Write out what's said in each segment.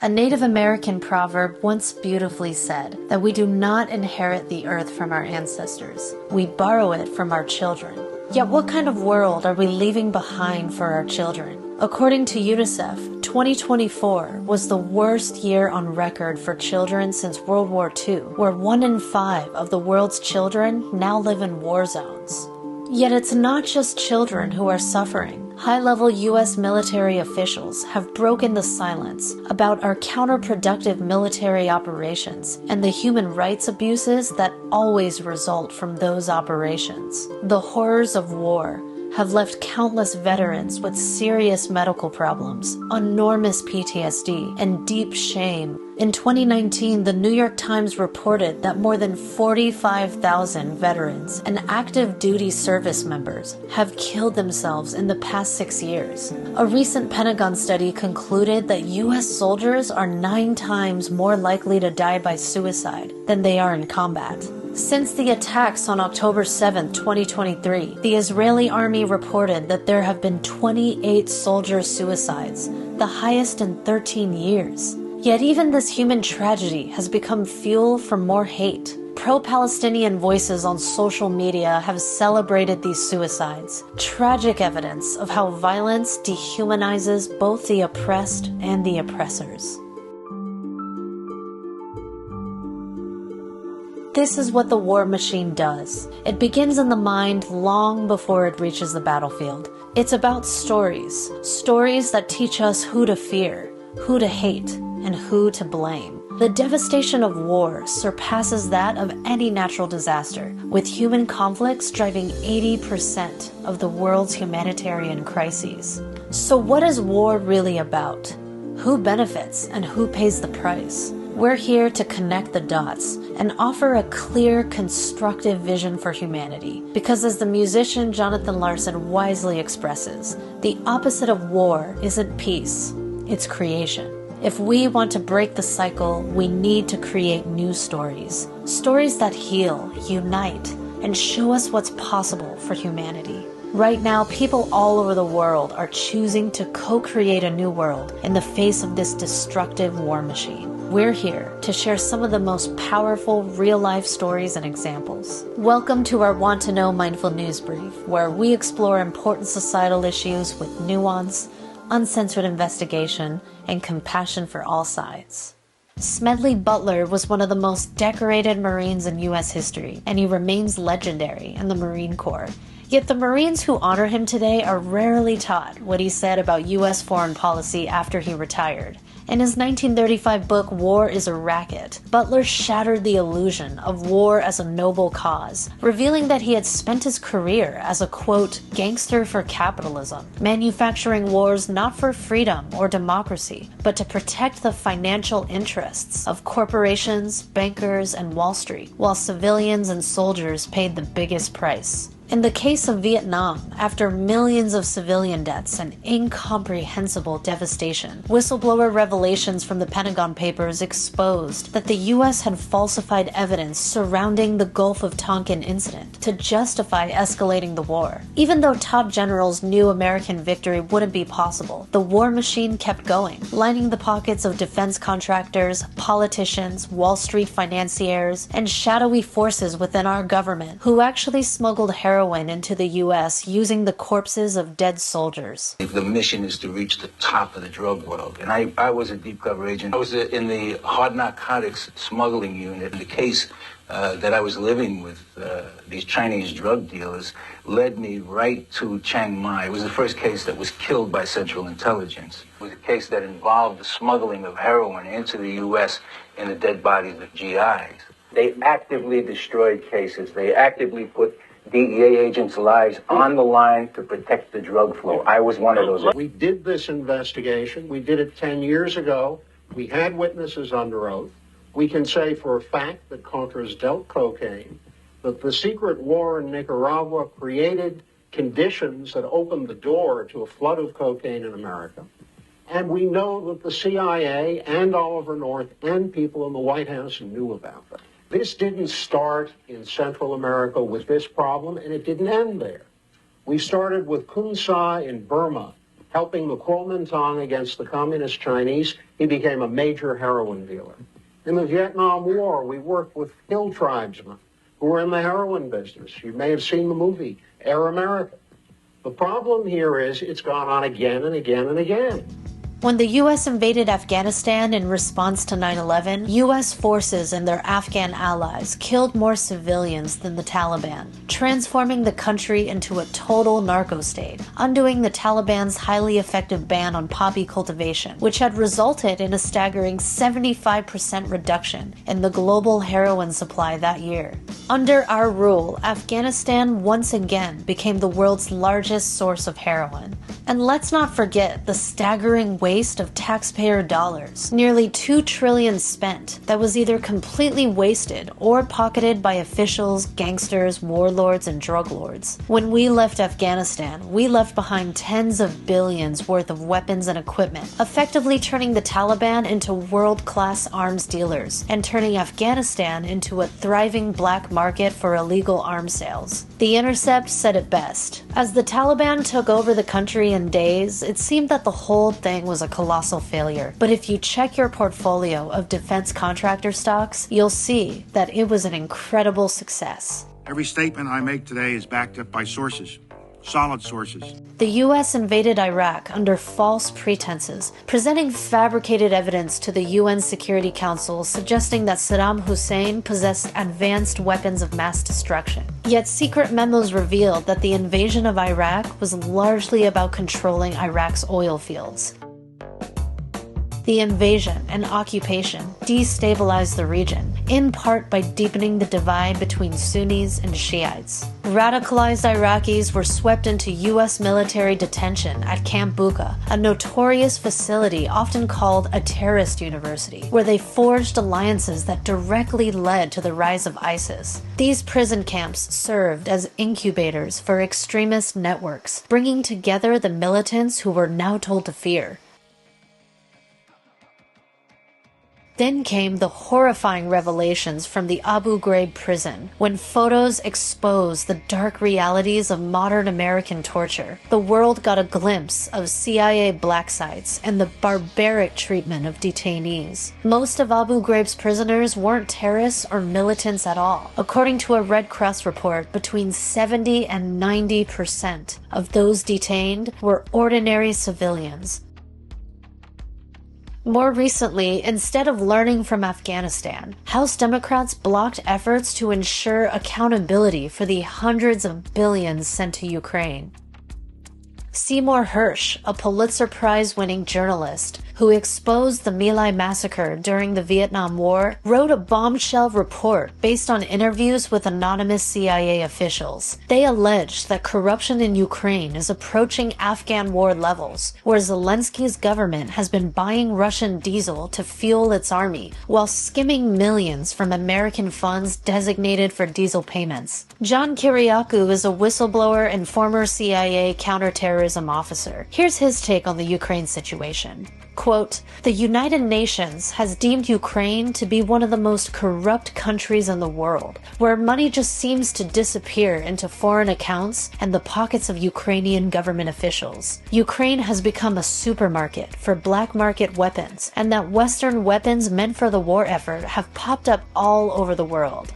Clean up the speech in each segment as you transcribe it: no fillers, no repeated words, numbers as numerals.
A Native American proverb once beautifully said that we do not inherit the earth from our ancestors. We borrow it from our children. Yet what kind of world are we leaving behind for our children? According to UNICEF, 2024 was the worst year on record for children since World War II, where 1 in 5 of the world's children now live in war zones. Yet it's not just children who are suffering. High-level U.S. military officials have broken the silence about our counterproductive military operations and the human rights abuses that always result from those operations. The horrors of war have left countless veterans with serious medical problems, enormous PTSD, and deep shame. In 2019, the New York Times reported that more than 45,000 veterans and active duty service members have killed themselves in the past 6 years. A recent Pentagon study concluded that U.S. soldiers are 9 times more likely to die by suicide than they are in combat. Since the attacks on October 7, 2023, the Israeli army reported that there have been 28 soldier suicides, the highest in 13 years. Yet even this human tragedy has become fuel for more hate. Pro-Palestinian voices on social media have celebrated these suicides, tragic evidence of how violence dehumanizes both the oppressed and the oppressors. This is what the war machine does. It begins in the mind long before it reaches the battlefield. It's about stories. Stories that teach us who to fear, who to hate, and who to blame. The devastation of war surpasses that of any natural disaster, with human conflicts driving 80% of the world's humanitarian crises. So what is war really about? Who benefits and who pays the price? We're here to connect the dots and offer a clear, constructive vision for humanity. Because as the musician Jonathan Larson wisely expresses, the opposite of war isn't peace, it's creation. If we want to break the cycle, we need to create new stories. Stories that heal, unite, and show us what's possible for humanity. Right now, people all over the world are choosing to co-create a new world in the face of this destructive war machine. We're here to share some of the most powerful real-life stories and examples. Welcome to our Want to Know Mindful News Brief, where we explore important societal issues with nuance, uncensored investigation, and compassion for all sides. Smedley Butler was one of the most decorated Marines in U.S. history, and he remains legendary in the Marine Corps. Yet the Marines who honor him today are rarely taught what he said about U.S. foreign policy after he retired. In his 1935 book, War is a Racket, Butler shattered the illusion of war as a noble cause, revealing that he had spent his career as a, quote, gangster for capitalism, manufacturing wars not for freedom or democracy, but to protect the financial interests of corporations, bankers, and Wall Street, while civilians and soldiers paid the biggest price. In the case of Vietnam, after millions of civilian deaths and incomprehensible devastation, whistleblower revelations from the Pentagon Papers exposed that the U.S. had falsified evidence surrounding the Gulf of Tonkin incident to justify escalating the war. Even though top generals knew American victory wouldn't be possible, the war machine kept going, lining the pockets of defense contractors, politicians, Wall Street financiers, and shadowy forces within our government who actually smuggled heroin into the U.S. using the corpses of dead soldiers. The mission is to reach the top of the drug world. And I was a deep cover agent. I was in the hard narcotics smuggling unit. The case that I was living with these Chinese drug dealers led me right to Chiang Mai. It was the first case that was killed by Central Intelligence. It was a case that involved the smuggling of heroin into the U.S. in the dead bodies of GIs. They actively destroyed cases. They actively put DEA agents' lives on the line to protect the drug flow. I was one of those. We did this investigation. We did it 10 years ago. We had witnesses under oath. We can say for a fact that Contras dealt cocaine, that the secret war in Nicaragua created conditions that opened the door to a flood of cocaine in America. And we know that the CIA and Oliver North and people in the White House knew about that. This didn't start in Central America with this problem, and it didn't end there. We started with Kun Sa in Burma helping the Kuomintang against the communist Chinese, he became a major heroin dealer. In the Vietnam War, we worked with hill tribesmen who were in the heroin business. You may have seen the movie Air America. The problem here is it's gone on again and again and again. When the U.S. invaded Afghanistan in response to 9/11, U.S. forces and their Afghan allies killed more civilians than the Taliban, transforming the country into a total narco-state, undoing the Taliban's highly effective ban on poppy cultivation, which had resulted in a staggering 75% reduction in the global heroin supply that year. Under our rule, Afghanistan once again became the world's largest source of heroin. And let's not forget the staggering waste of taxpayer dollars. Nearly $2 trillion spent that was either completely wasted or pocketed by officials, gangsters, warlords, and drug lords. When we left Afghanistan, we left behind tens of billions worth of weapons and equipment, effectively turning the Taliban into world-class arms dealers and turning Afghanistan into a thriving black market for illegal arms sales. The Intercept said it best. As the Taliban took over the country in days, it seemed that the whole thing was a colossal failure. But if you check your portfolio of defense contractor stocks, you'll see that it was an incredible success. Every statement I make today is backed up by sources. Solid sources. The U.S. invaded Iraq under false pretenses, presenting fabricated evidence to the UN Security Council suggesting that Saddam Hussein possessed advanced weapons of mass destruction. Yet secret memos revealed that the invasion of Iraq was largely about controlling Iraq's oil fields. The invasion and occupation destabilized the region, in part by deepening the divide between Sunnis and Shiites. Radicalized Iraqis were swept into U.S. military detention at Camp Bucca, a notorious facility often called a terrorist university, where they forged alliances that directly led to the rise of ISIS. These prison camps served as incubators for extremist networks, bringing together the militants who were now told to fear. Then came the horrifying revelations from the Abu Ghraib prison, when photos exposed the dark realities of modern American torture. The world got a glimpse of CIA black sites and the barbaric treatment of detainees. Most of Abu Ghraib's prisoners weren't terrorists or militants at all. According to a Red Cross report, between 70 and 90% of those detained were ordinary civilians. More recently, instead of learning from Afghanistan, House Democrats blocked efforts to ensure accountability for the hundreds of billions sent to Ukraine. Seymour Hersh, a Pulitzer Prize-winning journalist who exposed the My Lai massacre during the Vietnam War, wrote a bombshell report based on interviews with anonymous CIA officials. They alleged that corruption in Ukraine is approaching Afghan war levels, where Zelensky's government has been buying Russian diesel to fuel its army, while skimming millions from American funds designated for diesel payments. John Kiriakou is a whistleblower and former CIA counterterrorism officer. Here's his take on the Ukraine situation. Quote, "The United Nations has deemed Ukraine to be one of the most corrupt countries in the world, where money just seems to disappear into foreign accounts and the pockets of Ukrainian government officials. Ukraine has become a supermarket for black market weapons, and that Western weapons meant for the war effort have popped up all over the world."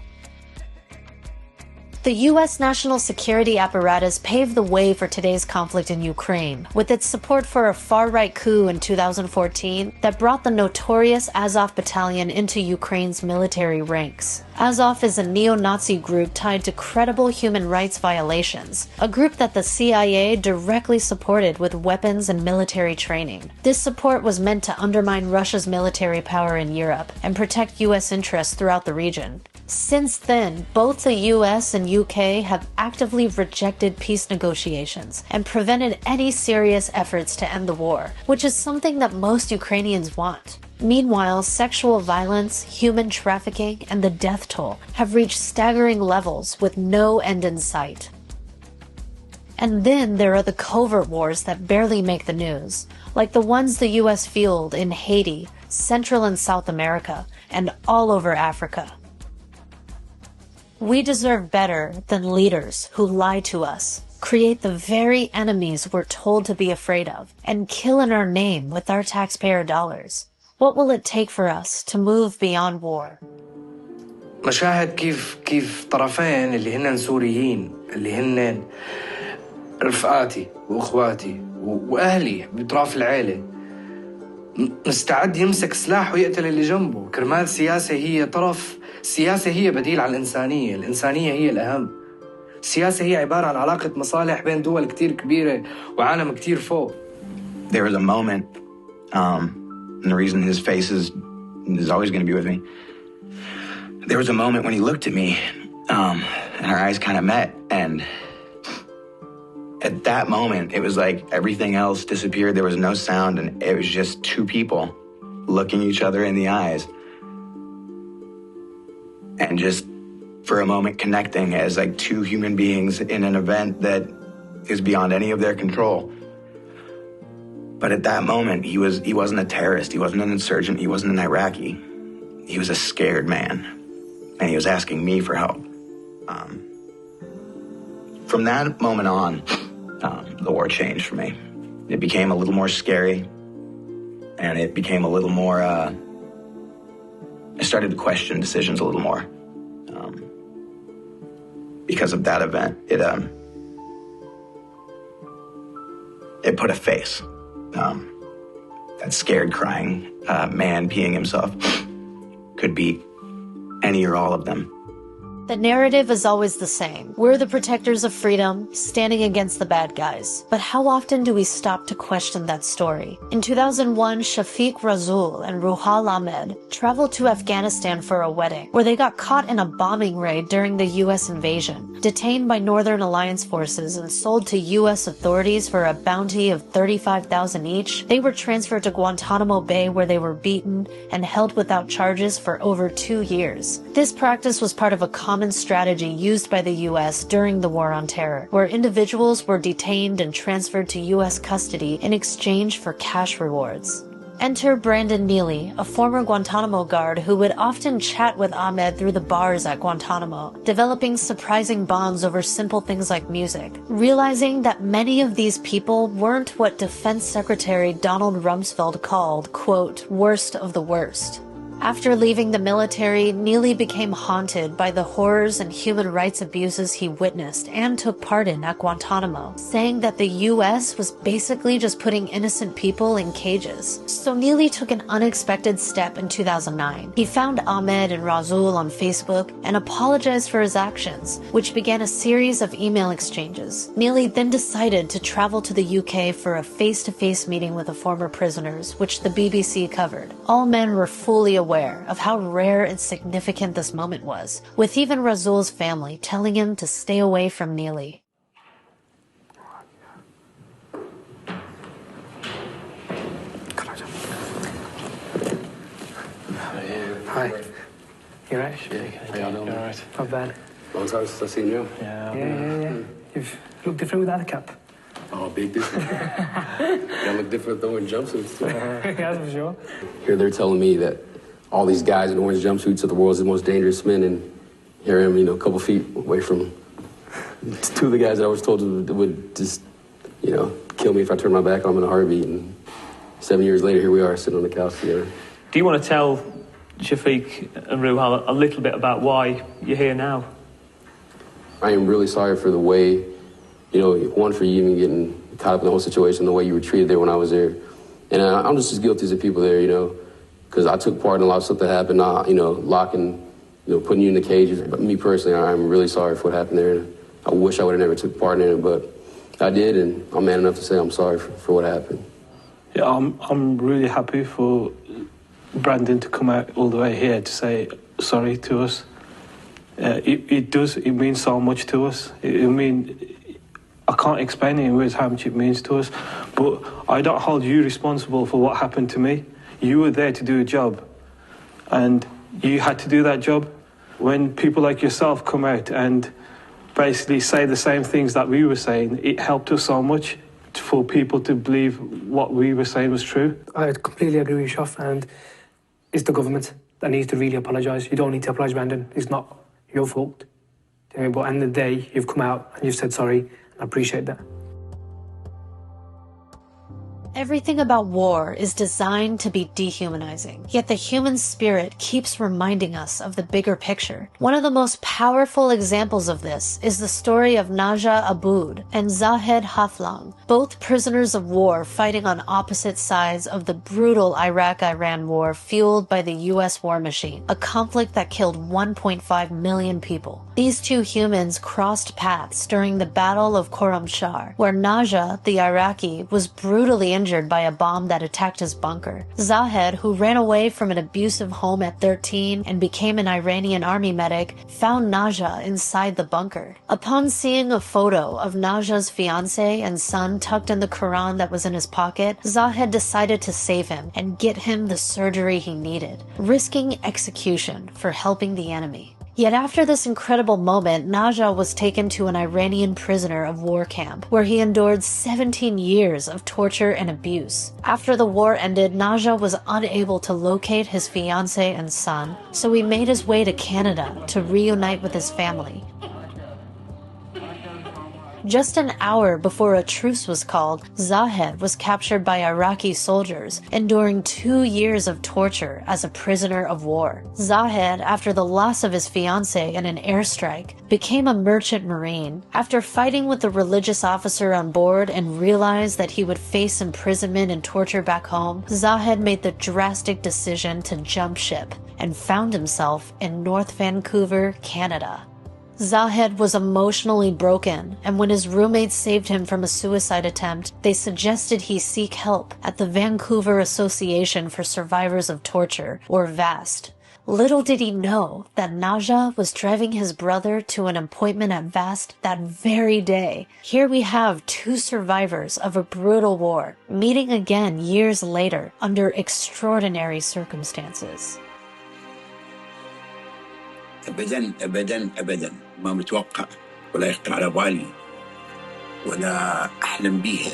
The U.S. national security apparatus paved the way for today's conflict in Ukraine, with its support for a far-right coup in 2014 that brought the notorious Azov battalion into Ukraine's military ranks. Azov is a neo-Nazi group tied to credible human rights violations, a group that the CIA directly supported with weapons and military training. This support was meant to undermine Russia's military power in Europe and protect U.S. interests throughout the region. Since then, both the US and UK have actively rejected peace negotiations and prevented any serious efforts to end the war, which is something that most Ukrainians want. Meanwhile, sexual violence, human trafficking, and the death toll have reached staggering levels with no end in sight. And then there are the covert wars that barely make the news, like the ones the US fueled in Haiti, Central and South America, and all over Africa. We deserve better than leaders who lie to us, create the very enemies we're told to be afraid of, and kill in our name with our taxpayer dollars? What will it take for us to move beyond war? مشاهد كيف طرفين اللي هن سوريين اللي هن رفقاتي واخواتي واهلي بطراف العيله مستعد يمسك سلاح ويقتل اللي جنبه كرمال السياسه هي طرف. السياسه هي بديل على الانسانيه هي الاهم. السياسه هي عباره عن علاقه مصالح بين دول كتير كبيره وعالم كتير فوق. There was a moment, and the reason his face is always going to be with me. There was a moment when he looked at me, and our eyes kind of met, and at that moment, it was like everything else disappeared. There was no sound, and it was just two people looking each other in the eyes, and just for a moment connecting as like two human beings in an event that is beyond any of their control. But at that moment, he wasn't a terrorist. He wasn't an insurgent. He wasn't an Iraqi. He was a scared man, and he was asking me for help. From that moment on, the war changed for me. It became a little more scary, and it became a little more, I started to question decisions a little more. Because of that event, it put a face. That scared, crying man peeing himself could be any or all of them. The narrative is always the same. We're the protectors of freedom, standing against the bad guys. But how often do we stop to question that story? In 2001, Shafiq Razoul and Ruhal Ahmed traveled to Afghanistan for a wedding, where they got caught in a bombing raid during the U.S. invasion. Detained by Northern Alliance forces and sold to U.S. authorities for a bounty of $35,000 each, they were transferred to Guantanamo Bay, where they were beaten and held without charges for over 2 years. This practice was part of a common strategy used by the U.S. during the War on Terror, where individuals were detained and transferred to U.S. custody in exchange for cash rewards. Enter Brandon Neely, a former Guantanamo guard who would often chat with Ahmed through the bars at Guantanamo, developing surprising bonds over simple things like music, realizing that many of these people weren't what Defense Secretary Donald Rumsfeld called, quote, worst of the worst. After leaving the military, Neely became haunted by the horrors and human rights abuses he witnessed and took part in at Guantanamo, saying that the U.S. was basically just putting innocent people in cages. So Neely took an unexpected step in 2009. He found Ahmed and Razoul on Facebook and apologized for his actions, which began a series of email exchanges. Neely then decided to travel to the UK for a face-to-face meeting with the former prisoners, which the BBC covered. All men were fully aware of how rare and significant this moment was, with even Razoul's family telling him to stay away from Neely. Hi. You right? Yeah, how y'all doing? All right. Not bad. Long time since I've seen you. Yeah. You look different without a cap. Oh, big difference. Y'all look different throwing jumpsuits, too. Yeah, for sure. Here they're telling me that all these guys in orange jumpsuits are the world's most dangerous men, and here I am, a couple feet away from two of the guys that I was told would just, kill me if I turned my back on them in a heartbeat. And 7 years later, here we are sitting on the couch together. Do you want to tell Shafiq and Ruhal a little bit about why you're here now? I am really sorry for the way, one, for you even getting caught up in the whole situation, the way you were treated there when I was there. And I'm just as guilty as the people there, because I took part in a lot of stuff that happened, locking, putting you in the cages. But me personally, I'm really sorry for what happened there. I wish I would have never took part in it, but I did, and I'm man enough to say I'm sorry for what happened. Yeah, I'm really happy for Brandon to come out all the way here to say sorry to us. It means so much to us. I can't explain in words how much it means to us, but I don't hold you responsible for what happened to me. You were there to do a job, and you had to do that job. When people like yourself come out and basically say the same things that we were saying, it helped us so much for people to believe what we were saying was true. I completely agree with Shaf, and it's the government that needs to really apologise. You don't need to apologise, Brandon. It's not your fault. But at the end of the day, you've come out and you've said sorry. I appreciate that. Everything about war is designed to be dehumanizing, yet the human spirit keeps reminding us of the bigger picture. One of the most powerful examples of this is the story of Naja Abood and Zahed Haflang, both prisoners of war fighting on opposite sides of the brutal Iraq-Iran war fueled by the US war machine, a conflict that killed 1.5 million people. These two humans crossed paths during the Battle of Khorramshahr, where Naja, the Iraqi, was brutally injured by a bomb that attacked his bunker. Zahed, who ran away from an abusive home at 13 and became an Iranian army medic, found Naja inside the bunker. Upon seeing a photo of Naja's fiancé and son tucked in the Quran that was in his pocket, Zahed decided to save him and get him the surgery he needed, risking execution for helping the enemy. Yet after this incredible moment, Naja was taken to an Iranian prisoner of war camp, where he endured 17 years of torture and abuse. After the war ended, Naja was unable to locate his fiancé and son, so he made his way to Canada to reunite with his family. Just an hour before a truce was called, Zahed was captured by Iraqi soldiers, enduring 2 years of torture as a prisoner of war. Zahed, after the loss of his fiancée in an airstrike, became a merchant marine. After fighting with the religious officer on board and realized that he would face imprisonment and torture back home, Zahed made the drastic decision to jump ship and found himself in North Vancouver, Canada. Zahed was emotionally broken, and when his roommates saved him from a suicide attempt, they suggested he seek help at the Vancouver Association for Survivors of Torture, or VAST. Little did he know that Naja was driving his brother to an appointment at VAST that very day. Here we have two survivors of a brutal war, meeting again years later under extraordinary circumstances. أبداً أبداً أبداً ما متوقع ولا يخطر على بالي ولا أحلم بيها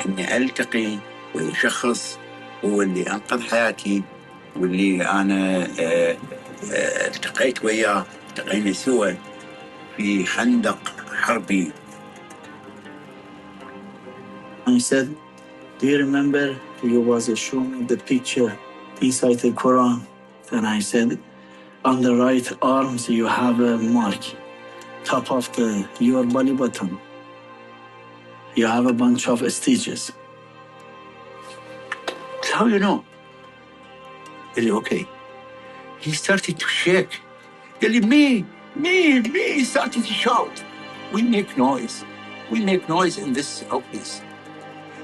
إني ألتقي وشخص هو اللي أنقذ حياتي واللي أنا التقيت وياه التقينا سوا في خندق حربي. I said, do you remember you was showing the picture inside the Quran? And I said, on the right arms, you have a mark, top of your belly button. You have a bunch of stitches. How you know? Is it okay? He started to shake. Me. He started to shout. We make noise. We make noise in this office.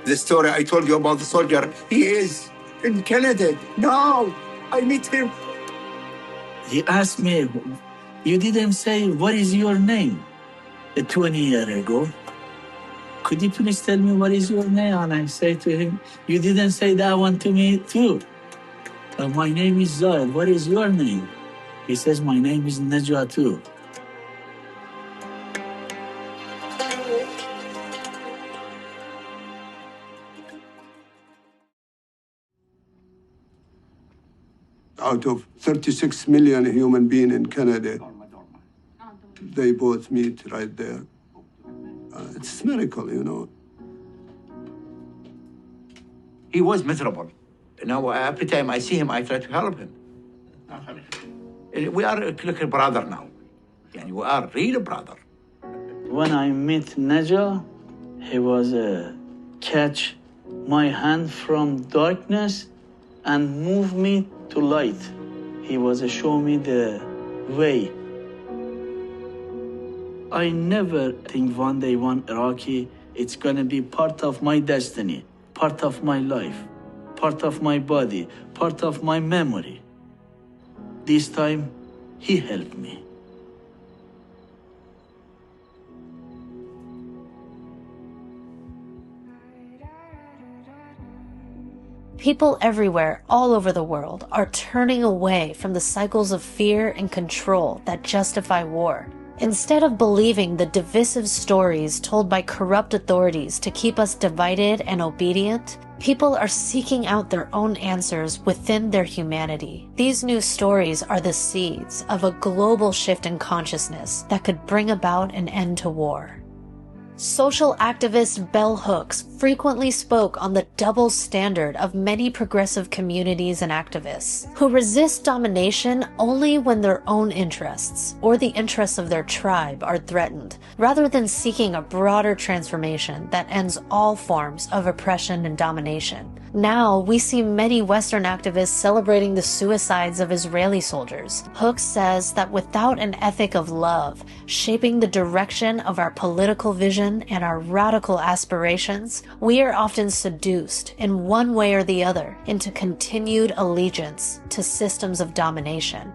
The story I told you about the soldier, he is in Canada. Now, I meet him. He asked me, you didn't say, what is your name? 20 years ago. Could you please tell me what is your name? And I say to him, you didn't say that one to me too. My name is Zahed. What is your name? He says, my name is Najwa too. Out of 36 million human beings in Canada, they both meet right there. It's a miracle, you know. He was miserable. Now, every time I see him, I try to help him. We are like a brother now. We are real brother. When I met Naja, he was catch my hand from darkness and move me to light. He was show me the way. I never think one day one Iraqi, it's gonna be part of my destiny, part of my life, part of my body, part of my memory. This time, he helped me. People everywhere, all over the world, are turning away from the cycles of fear and control that justify war. Instead of believing the divisive stories told by corrupt authorities to keep us divided and obedient, people are seeking out their own answers within their humanity. These new stories are the seeds of a global shift in consciousness that could bring about an end to war. Social activist Bell Hooks frequently spoke on the double standard of many progressive communities and activists, who resist domination only when their own interests or the interests of their tribe are threatened, rather than seeking a broader transformation that ends all forms of oppression and domination. Now, we see many Western activists celebrating the suicides of Israeli soldiers. Hooks says that without an ethic of love, shaping the direction of our political vision and our radical aspirations, we are often seduced in one way or the other into continued allegiance to systems of domination.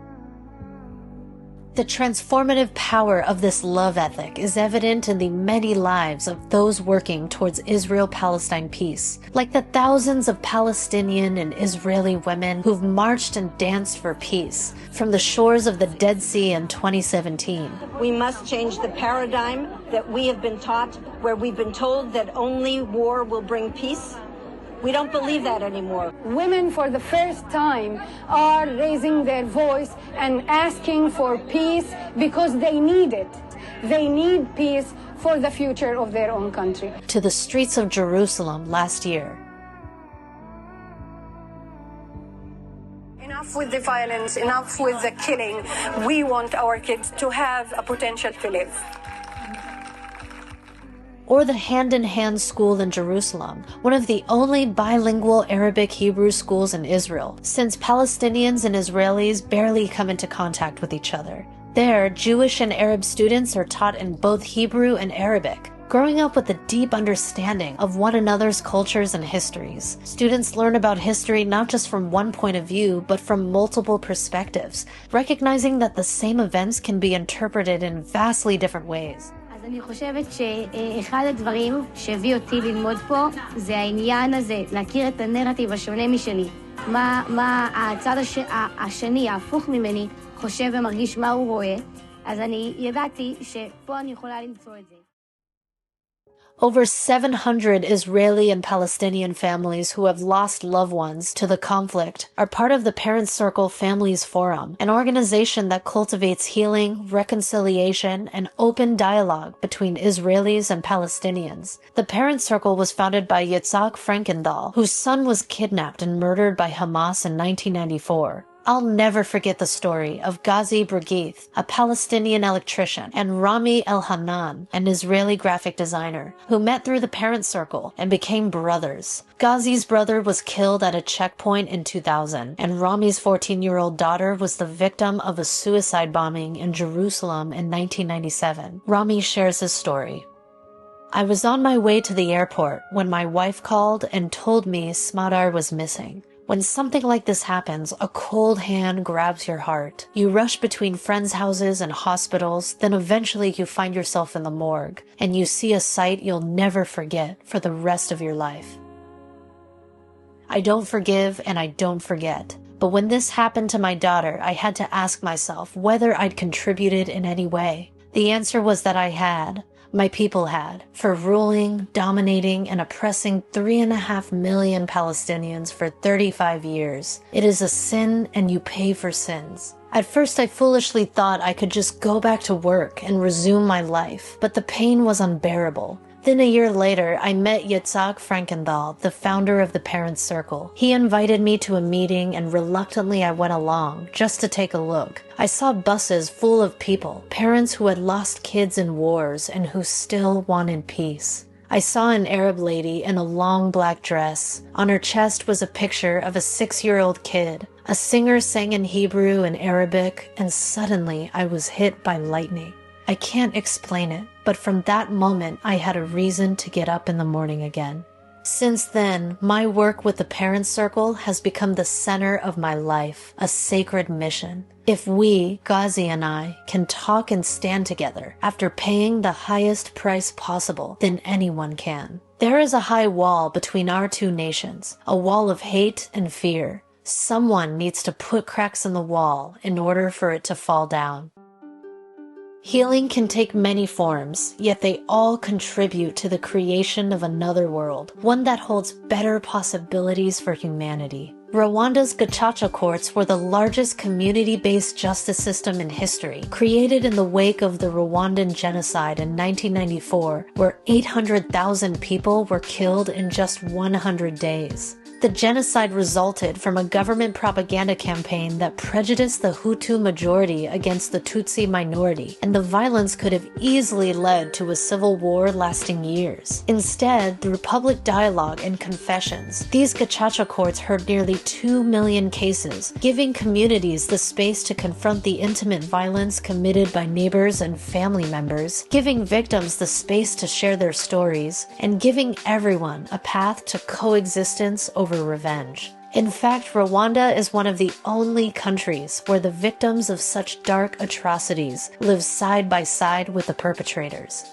The transformative power of this love ethic is evident in the many lives of those working towards Israel-Palestine peace, like the thousands of Palestinian and Israeli women who've marched and danced for peace from the shores of the Dead Sea in 2017. We must change the paradigm that we have been taught, where we've been told that only war will bring peace. We don't believe that anymore. Women, for the first time, are raising their voice and asking for peace because they need it. They need peace for the future of their own country. To the streets of Jerusalem last year. Enough with the violence, enough with the killing. We want our kids to have a potential to live. Or the Hand-in-Hand School in Jerusalem, one of the only bilingual Arabic-Hebrew schools in Israel, since Palestinians and Israelis barely come into contact with each other. There, Jewish and Arab students are taught in both Hebrew and Arabic, growing up with a deep understanding of one another's cultures and histories. Students learn about history not just from one point of view, but from multiple perspectives, recognizing that the same events can be interpreted in vastly different ways. אני חושבת שאחד הדברים שהביא אותי ללמוד פה זה העניין הזה, להכיר את הנרטיב השונה משלי. מה הצד השני, ההפוך ממני, חושב ומרגיש מה הוא רואה. אז אני ידעתי שפה אני יכולה למצוא את זה. Over 700 Israeli and Palestinian families who have lost loved ones to the conflict are part of the Parent Circle Families Forum, an organization that cultivates healing, reconciliation, and open dialogue between Israelis and Palestinians. The Parent Circle was founded by Yitzhak Frankenthal, whose son was kidnapped and murdered by Hamas in 1994. I'll never forget the story of Ghazi Brigith, a Palestinian electrician, and Rami El-Hanan, an Israeli graphic designer, who met through the Parent Circle and became brothers. Ghazi's brother was killed at a checkpoint in 2000, and Rami's 14-year-old daughter was the victim of a suicide bombing in Jerusalem in 1997. Rami shares his story. I was on my way to the airport when my wife called and told me Smadar was missing. When something like this happens, a cold hand grabs your heart. You rush between friends' houses and hospitals, then eventually you find yourself in the morgue, and you see a sight you'll never forget for the rest of your life. I don't forgive and I don't forget. But when this happened to my daughter, I had to ask myself whether I'd contributed in any way. The answer was that I had. My people had, for ruling, dominating, and oppressing 3.5 million Palestinians for 35 years. It is a sin, and you pay for sins. At first, I foolishly thought I could just go back to work and resume my life, but the pain was unbearable. Then a year later, I met Yitzhak Frankenthal, the founder of the Parent Circle. He invited me to a meeting and reluctantly I went along, just to take a look. I saw buses full of people, parents who had lost kids in wars and who still wanted peace. I saw an Arab lady in a long black dress. On her chest was a picture of a 6-year-old kid. A singer sang in Hebrew and Arabic, and suddenly I was hit by lightning. I can't explain it, but from that moment, I had a reason to get up in the morning again. Since then, my work with the Parent Circle has become the center of my life, a sacred mission. If we, Ghazi and I, can talk and stand together after paying the highest price possible, then anyone can. There is a high wall between our two nations, a wall of hate and fear. Someone needs to put cracks in the wall in order for it to fall down. Healing can take many forms, yet they all contribute to the creation of another world, one that holds better possibilities for humanity. Rwanda's Gacaca courts were the largest community-based justice system in history, created in the wake of the Rwandan genocide in 1994, where 800,000 people were killed in just 100 days. The genocide resulted from a government propaganda campaign that prejudiced the Hutu majority against the Tutsi minority, and the violence could have easily led to a civil war lasting years. Instead, through public dialogue and confessions, these Gacaca courts heard nearly 2 million cases, giving communities the space to confront the intimate violence committed by neighbors and family members, giving victims the space to share their stories, and giving everyone a path to coexistence over revenge. In fact, Rwanda is one of the only countries where the victims of such dark atrocities live side by side with the perpetrators.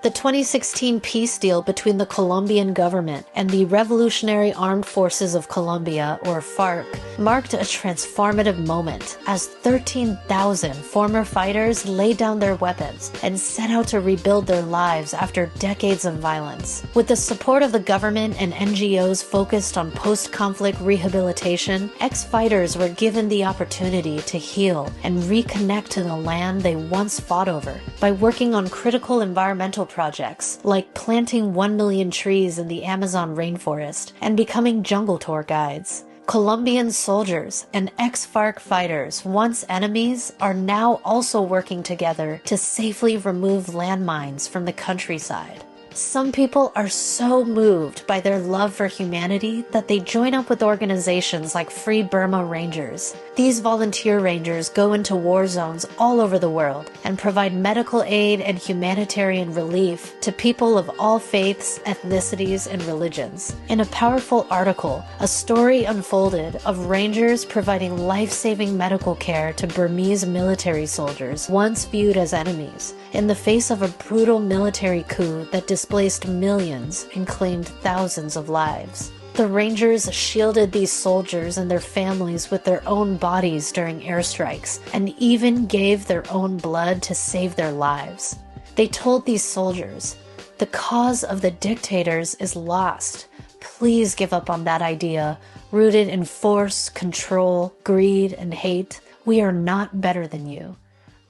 The 2016 peace deal between the Colombian government and the Revolutionary Armed Forces of Colombia, or FARC, marked a transformative moment as 13,000 former fighters laid down their weapons and set out to rebuild their lives after decades of violence. With the support of the government and NGOs focused on post-conflict rehabilitation, ex-fighters were given the opportunity to heal and reconnect to the land they once fought over. By working on critical environmental projects like planting 1 million trees in the Amazon rainforest and becoming jungle tour guides, Colombian soldiers and ex-FARC fighters, once enemies, are now also working together to safely remove landmines from the countryside. Some people are so moved by their love for humanity that they join up with organizations like Free Burma Rangers. These volunteer rangers go into war zones all over the world and provide medical aid and humanitarian relief to people of all faiths, ethnicities, and religions. In a powerful article, a story unfolded of rangers providing life-saving medical care to Burmese military soldiers once viewed as enemies, in the face of a brutal military coup that displaced millions and claimed thousands of lives. The Rangers shielded these soldiers and their families with their own bodies during airstrikes, and even gave their own blood to save their lives. They told these soldiers, "The cause of the dictators is lost. Please give up on that idea, rooted in force, control, greed, and hate. We are not better than you.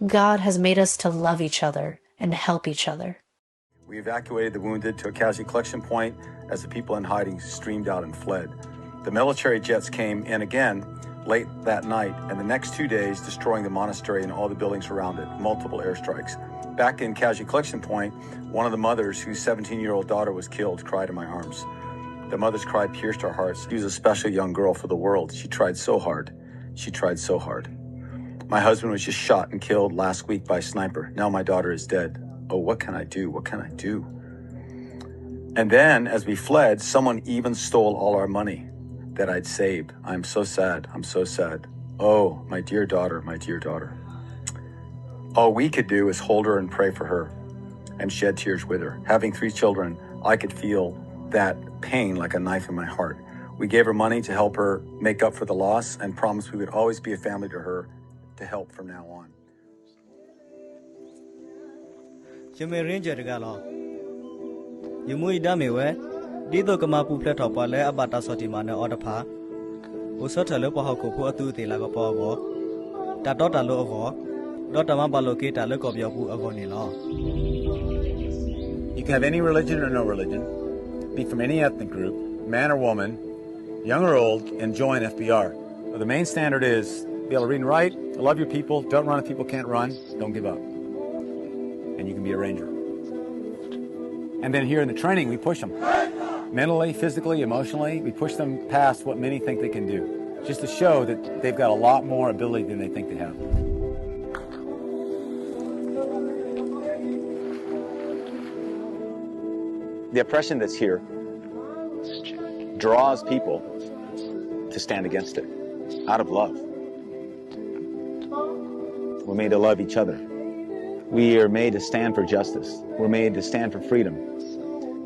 God has made us to love each other and help each other." We evacuated the wounded to a casualty collection point as the people in hiding streamed out and fled. The military jets came in again late that night, and the next 2 days destroying the monastery and all the buildings around it, multiple airstrikes. Back in casualty collection point, one of the mothers whose 17-year-old daughter was killed cried in my arms. The mother's cry pierced our hearts. She was a special young girl for the world. She tried so hard. She tried so hard. My husband was just shot and killed last week by a sniper. Now my daughter is dead. Oh, what can I do? What can I do? And then, as we fled, someone even stole all our money that I'd saved. I'm so sad. I'm so sad. Oh, my dear daughter, my dear daughter. All we could do is hold her and pray for her and shed tears with her. Having 3 children, I could feel that pain like a knife in my heart. We gave her money to help her make up for the loss and promised we would always be a family to her, to help from now on. Dito kamapu plato pale abata sotimane odafa. Usotalo pahaku puatu tila gopogo. Tatota logo. Dotama balokita lokobyapu agonilo. You can have any religion or no religion, be from any ethnic group, man or woman, young or old, and join FBR. So the main standard is be able to read and write, love your people, don't run if people can't run, don't give up. And you can be a ranger. And then here in the training, we push them. Mentally, physically, emotionally, we push them past what many think they can do, just to show that they've got a lot more ability than they think they have. The oppression that's here draws people to stand against it, out of love. We're made to love each other. We are made to stand for justice. We're made to stand for freedom.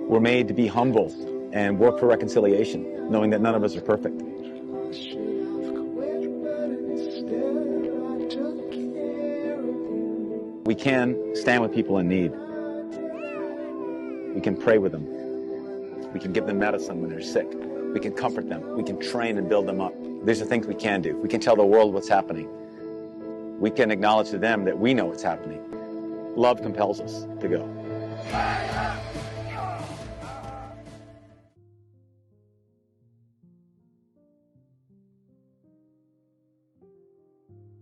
We're made to be humble and work for reconciliation, knowing that none of us are perfect. We can stand with people in need. We can pray with them. We can give them medicine when they're sick. We can comfort them. We can train and build them up. These are things we can do. We can tell the world what's happening. We can acknowledge to them that we know what's happening. Love compels us to go.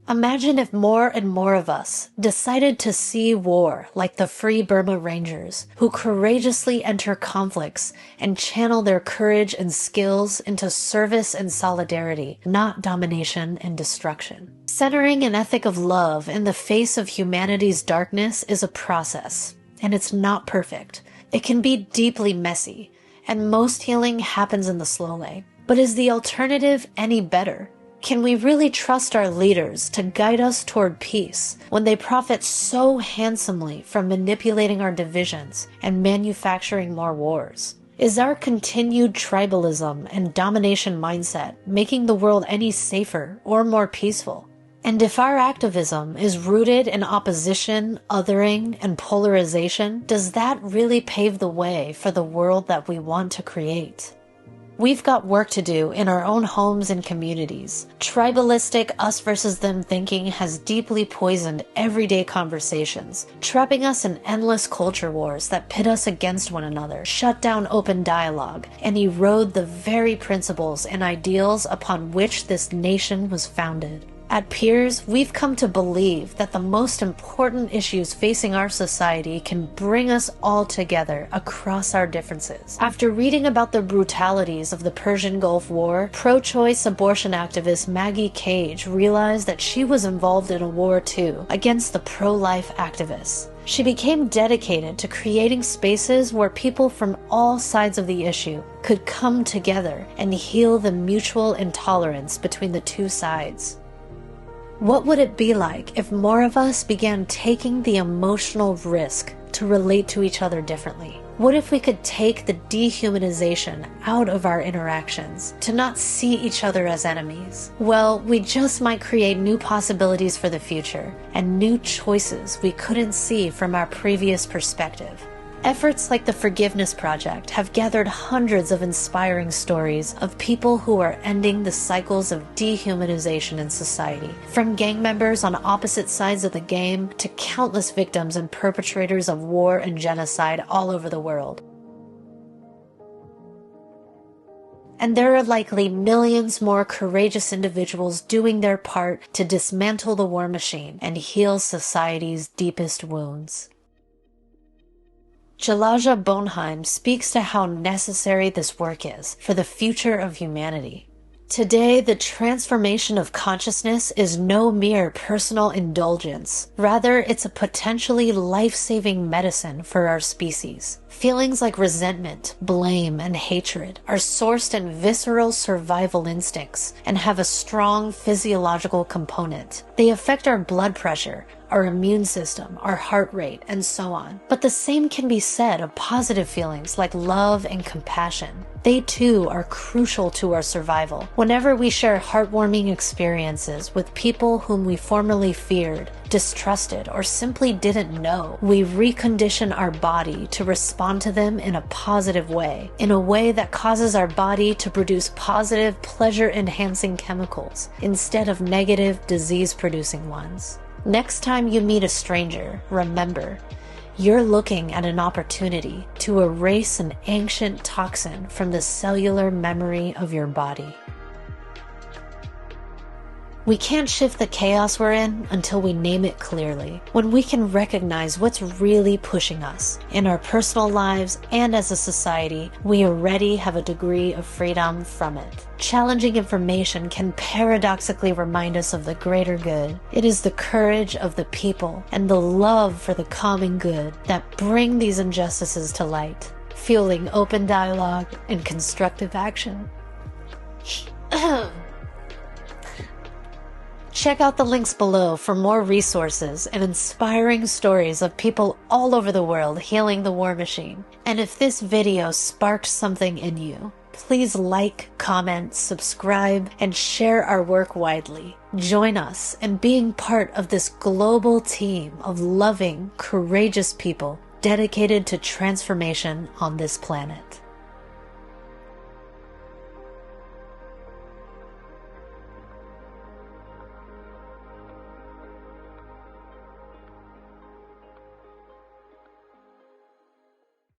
Imagine if more and more of us decided to see war like the Free Burma Rangers, who courageously enter conflicts and channel their courage and skills into service and solidarity, not domination and destruction. Centering an ethic of love in the face of humanity's darkness is a process, and it's not perfect. It can be deeply messy, and most healing happens in the slow lane. But is the alternative any better? Can we really trust our leaders to guide us toward peace when they profit so handsomely from manipulating our divisions and manufacturing more wars? Is our continued tribalism and domination mindset making the world any safer or more peaceful? And if our activism is rooted in opposition, othering, and polarization, does that really pave the way for the world that we want to create? We've got work to do in our own homes and communities. Tribalistic us versus them thinking has deeply poisoned everyday conversations, trapping us in endless culture wars that pit us against one another, shut down open dialogue, and erode the very principles and ideals upon which this nation was founded. At PEERS, we've come to believe that the most important issues facing our society can bring us all together across our differences. After reading about the brutalities of the Persian Gulf War, pro-choice abortion activist Maggie Cage realized that she was involved in a war too, against the pro-life activists. She became dedicated to creating spaces where people from all sides of the issue could come together and heal the mutual intolerance between the two sides. What would it be like if more of us began taking the emotional risk to relate to each other differently? What if we could take the dehumanization out of our interactions, to not see each other as enemies? Well, we just might create new possibilities for the future and new choices we couldn't see from our previous perspective. Efforts like the Forgiveness Project have gathered hundreds of inspiring stories of people who are ending the cycles of dehumanization in society, from gang members on opposite sides of the game to countless victims and perpetrators of war and genocide all over the world. And there are likely millions more courageous individuals doing their part to dismantle the war machine and heal society's deepest wounds. Jalaja Bonheim speaks to how necessary this work is for the future of humanity. Today, the transformation of consciousness is no mere personal indulgence. Rather, it's a potentially life-saving medicine for our species. Feelings like resentment, blame, and hatred are sourced in visceral survival instincts and have a strong physiological component. They affect our blood pressure, our immune system, our heart rate, and so on. But the same can be said of positive feelings like love and compassion. They too are crucial to our survival. Whenever we share heartwarming experiences with people whom we formerly feared, distrusted, or simply didn't know, we recondition our body to respond to them in a positive way, in a way that causes our body to produce positive, pleasure-enhancing chemicals instead of negative, disease-producing ones. Next time you meet a stranger, remember, you're looking at an opportunity to erase an ancient toxin from the cellular memory of your body. We can't shift the chaos we're in until we name it clearly. When we can recognize what's really pushing us in our personal lives and as a society, we already have a degree of freedom from it. Challenging information can paradoxically remind us of the greater good. It is the courage of the people and the love for the common good that bring these injustices to light, fueling open dialogue and constructive action. Check out the links below for more resources and inspiring stories of people all over the world healing the war machine. And if this video sparked something in you, please like, comment, subscribe, and share our work widely. Join us in being part of this global team of loving, courageous people dedicated to transformation on this planet.